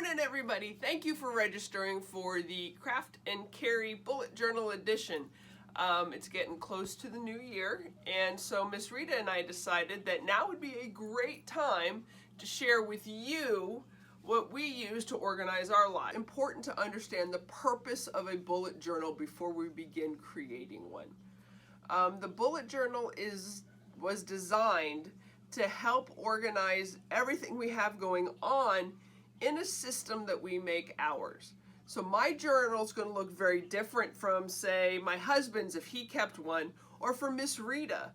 morning, everybody. Thank you for registering for the Craft and Carry Bullet Journal Edition. It's getting close to the new year, and so Miss Rita and I decided that now would be a great time to share with you what we use to organize our lives. Important to understand the purpose of a bullet journal before we begin creating one. The bullet journal was designed to help organize everything we have going on in a system that we make ours. So my journal is going to look very different from, say, my husband's if he kept one, or from Miss Rita.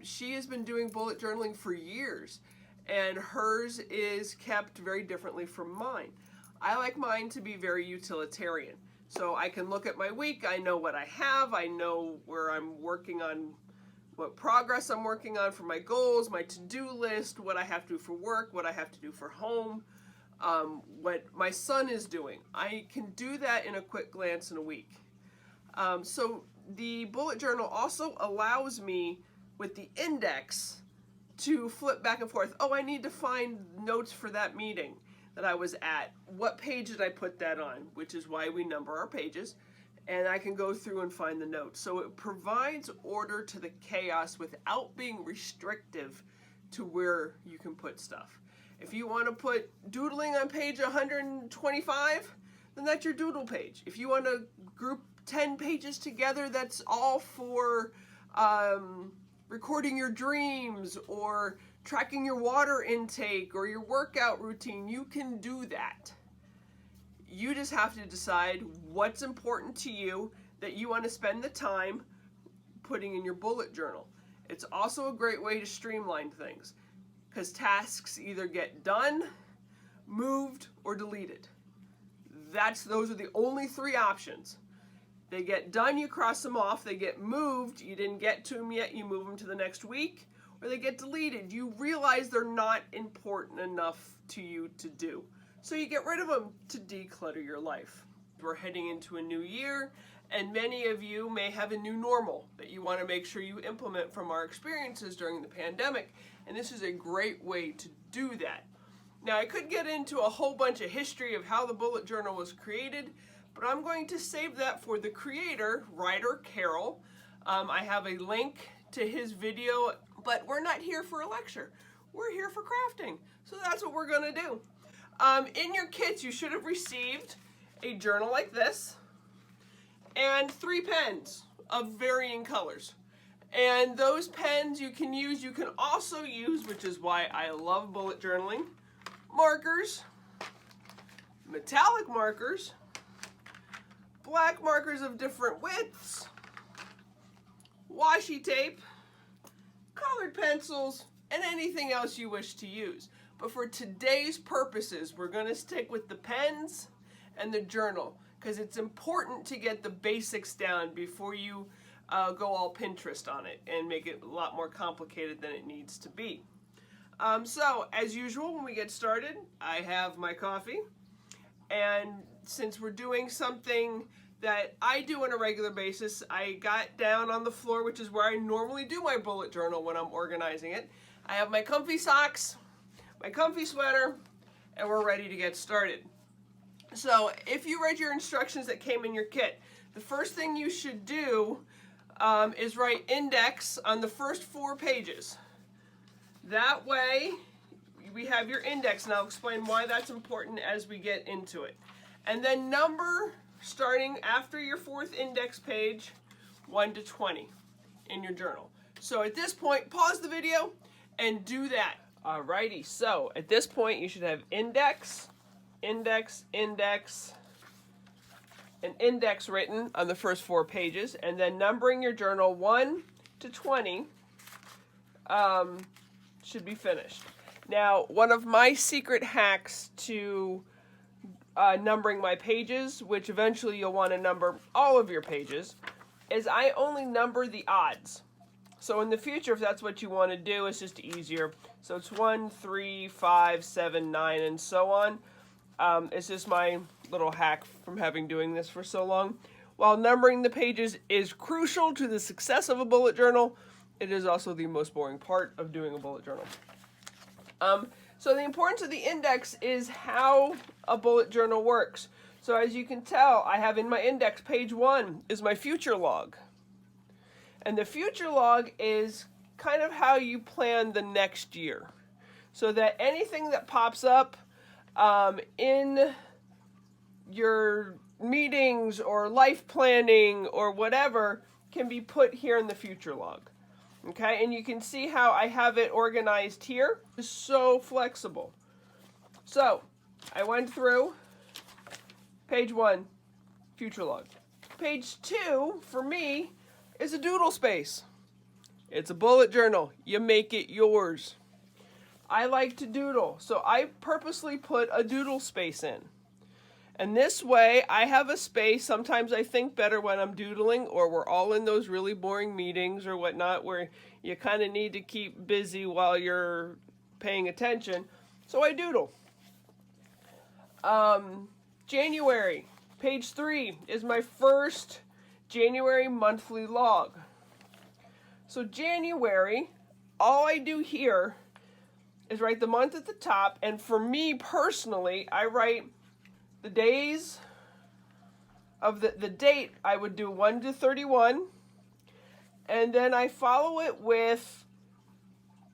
She has been doing bullet journaling for years, and hers is kept very differently from mine. I like mine to be very utilitarian. So I can look at my week, I know what I have, I know where I'm working on, what progress I'm working on for my goals, my to-do list, what I have to do for work, what I have to do for home, what my son is doing. I can do that in a quick glance in a week. So the bullet journal also allows me, with the index, to flip back and forth. Oh, I need to find notes for that meeting that I was at. What page did I put that on? Which is why we number our pages. And I can go through and find the notes. So it provides order to the chaos without being restrictive to where you can put stuff. If you want to put doodling on page 125, then that's your doodle page. If you want to group 10 pages together, that's all for recording your dreams or tracking your water intake or your workout routine. You can do that. You just have to decide what's important to you that you want to spend the time putting in your bullet journal. It's also a great way to streamline things because tasks either get done, moved, or deleted. Those are the only three options. They get done, you cross them off. They get moved, you didn't get to them yet, you move them to the next week. Or they get deleted. You realize they're not important enough to you to do. So you get rid of them to declutter your life. We're heading into a new year, and many of you may have a new normal that you want to make sure you implement from our experiences during the pandemic, and this is a great way to do that. Now, I could get into a whole bunch of history of how the bullet journal was created, but I'm going to save that for the creator, Ryder Carroll. I have a link to his video, but we're not here for a lecture. We're here for crafting, so that's what we're going to do. In your kits, you should have received a journal like this and 3 pens of varying colors. And those pens you can use. You can also use, which is why I love bullet journaling, markers, metallic markers, black markers of different widths, washi tape, colored pencils, and anything else you wish to use. But for today's purposes, we're going to stick with the pens and the journal because it's important to get the basics down before you go all Pinterest on it and make it a lot more complicated than it needs to be. So, as usual, when we get started, I have my coffee. And since we're doing something that I do on a regular basis, I got down on the floor, which is where I normally do my bullet journal when I'm organizing it. I have my comfy socks, my comfy sweater, and we're ready to get started. So if you read your instructions that came in your kit, the first thing you should do is write index on the first 4 pages. That way we have your index, and I'll explain why that's important as we get into it. And then number, starting after your 4th index page, 1 to 20 in your journal. So at this point, pause the video and do that. Alrighty, so at this point you should have index, index, index, and index written on the first 4 pages, and then numbering your journal 1 to 20 should be finished. Now, one of my secret hacks to numbering my pages, which eventually you'll want to number all of your pages, is I only number the odds. So in the future, if that's what you want to do, it's just easier. So it's 1, 3, 5, 7, 9, and so on. It's just my little hack from having doing this for so long. While numbering the pages is crucial to the success of a bullet journal, it is also the most boring part of doing a bullet journal. So the importance of the index is how a bullet journal works. So as you can tell, I have in my index, page 1 is my future log. And the future log is kind of how you plan the next year. So that anything that pops up in your meetings or life planning or whatever can be put here in the future log. Okay, and you can see how I have it organized here. It's so flexible. So I went through page 1, future log. Page 2 for me is a doodle space. It's a bullet journal. You make it yours. I like to doodle, so I purposely put a doodle space in. And this way, I have a space. Sometimes I think better when I'm doodling, or we're all in those really boring meetings or whatnot where you kind of need to keep busy while you're paying attention. So I doodle. January, page 3 is my first January monthly log. So January, all I do here is write the month at the top, and for me personally, I write the days of the date. I would do 1 to 31, and then I follow it with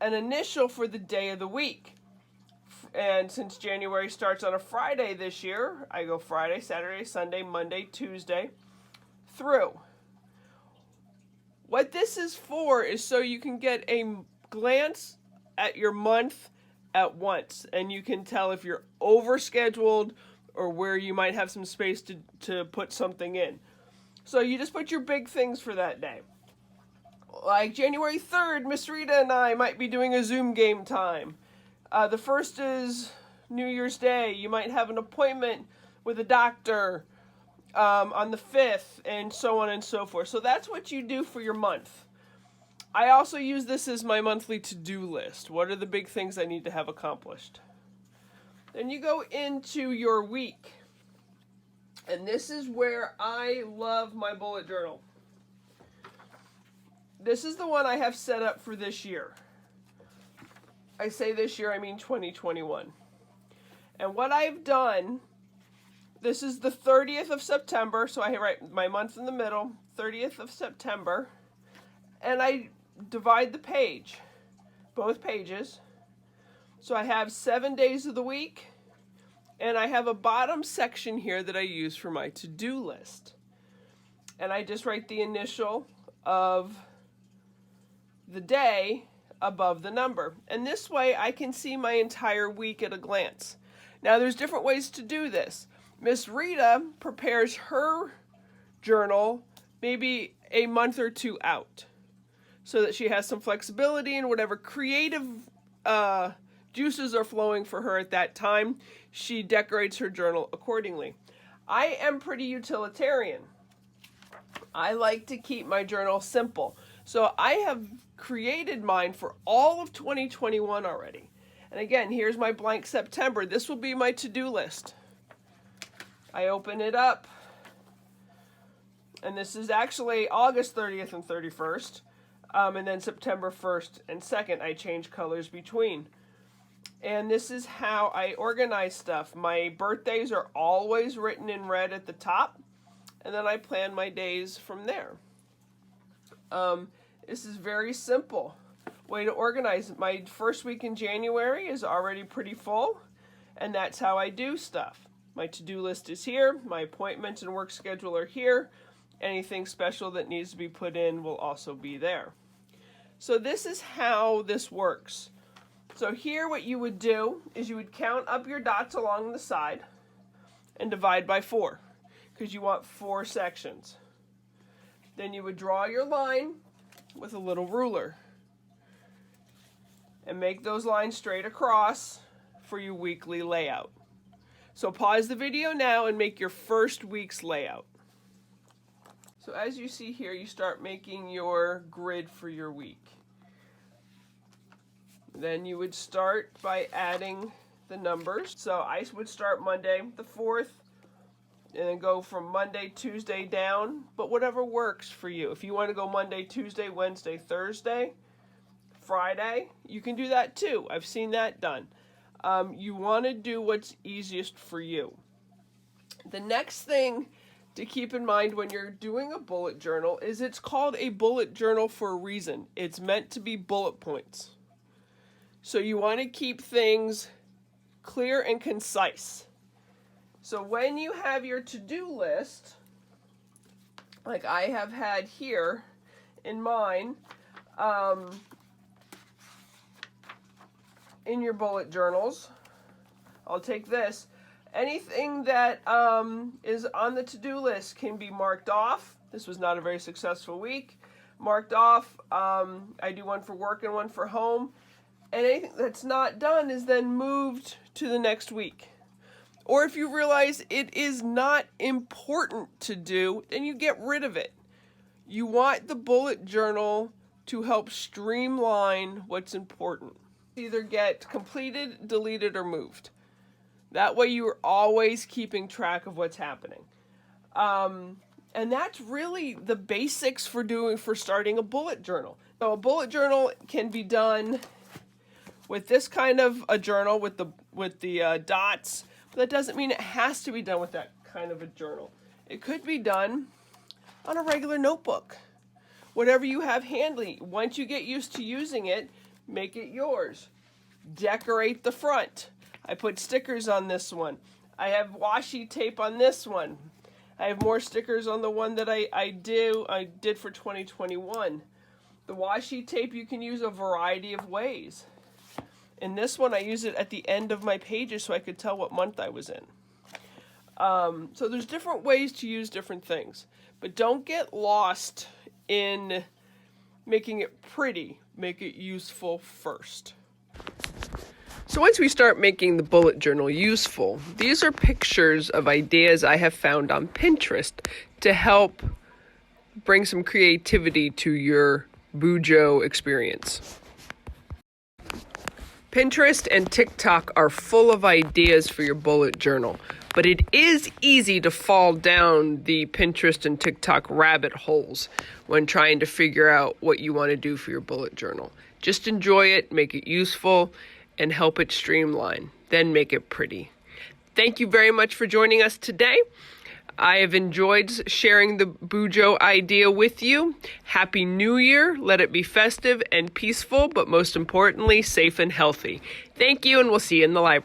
an initial for the day of the week. And since January starts on a Friday this year, I go Friday, Saturday, Sunday, Monday, Tuesday through. What this is for is so you can get a glance at your month at once, and you can tell if you're overscheduled or where you might have some space to put something in. So you just put your big things for that day. Like January 3rd, Miss Rita and I might be doing a Zoom game time. The 1st is New Year's Day. You might have an appointment with a doctor on the 5th, and so on and so forth. So that's what you do for your month. I also use this as my monthly to-do list. What are the big things I need to have accomplished? Then you go into your week. And this is where I love my bullet journal. This is the one I have set up for this year. I say this year, I mean 2021. And what I've done, this is the 30th of September, so I write my month in the middle, 30th of September, and I divide the page, both pages. So I have 7 days of the week, and I have a bottom section here that I use for my to-do list. And I just write the initial of the day above the number. And this way I can see my entire week at a glance. Now there's different ways to do this. Miss Rita prepares her journal maybe a month or two out, so that she has some flexibility and whatever creative juices are flowing for her at that time, she decorates her journal accordingly. I am pretty utilitarian. I like to keep my journal simple. So I have created mine for all of 2021 already. And again, here's my blank September. This will be my to-do list. I open it up. And this is actually August 30th and 31st. And then September 1st and 2nd, I change colors between. And this is how I organize stuff. My birthdays are always written in red at the top, and then I plan my days from there. This is very simple way to organize. My first week in January is already pretty full, and that's how I do stuff. My to-do list is here. My appointments and work schedule are here. Anything special that needs to be put in will also be there. So this is how this works. So here what you would do is you would count up your dots along the side and divide by 4, because you want 4 sections. Then you would draw your line with a little ruler and make those lines straight across for your weekly layout. So pause the video now and make your first week's layout. So as you see here, you start making your grid for your week. Then you would start by adding the numbers. So I would start Monday the 4th, and then go from Monday, Tuesday down, but whatever works for you. If you want to go Monday, Tuesday, Wednesday, Thursday, Friday, you can do that too. I've seen that done. You want to do what's easiest for you. The next thing to keep in mind when you're doing a bullet journal is it's called a bullet journal for a reason. It's meant to be bullet points. So you want to keep things clear and concise. So when you have your to-do list, like I have had here in mine, in your bullet journals, I'll take this. Anything that is on the to-do list can be marked off. This was not a very successful week. Marked off. I do one for work and one for home. And anything that's not done is then moved to the next week. Or if you realize it is not important to do, then you get rid of it. You want the bullet journal to help streamline what's important. Either get completed, deleted, or moved. That way you are always keeping track of what's happening. And that's really the basics for starting a bullet journal. So a bullet journal can be done with this kind of a journal with the dots, but that doesn't mean it has to be done with that kind of a journal. It could be done on a regular notebook. Whatever you have handy. Once you get used to using it, make it yours. Decorate the front. I put stickers on this one. I have washi tape on this one. I have more stickers on the one that I did for 2021. The washi tape you can use a variety of ways. In this one, I use it at the end of my pages so I could tell what month I was in. So there's different ways to use different things. But don't get lost in making it pretty. Make it useful first. So once we start making the bullet journal useful, these are pictures of ideas I have found on Pinterest to help bring some creativity to your bujo experience. Pinterest and TikTok are full of ideas for your bullet journal, but it is easy to fall down the Pinterest and TikTok rabbit holes when trying to figure out what you want to do for your bullet journal. Just enjoy it, make it useful, and help it streamline. Then make it pretty. Thank you very much for joining us today. I have enjoyed sharing the bujo idea with you. Happy New Year. Let it be festive and peaceful, but most importantly, safe and healthy. Thank you, and we'll see you in the library.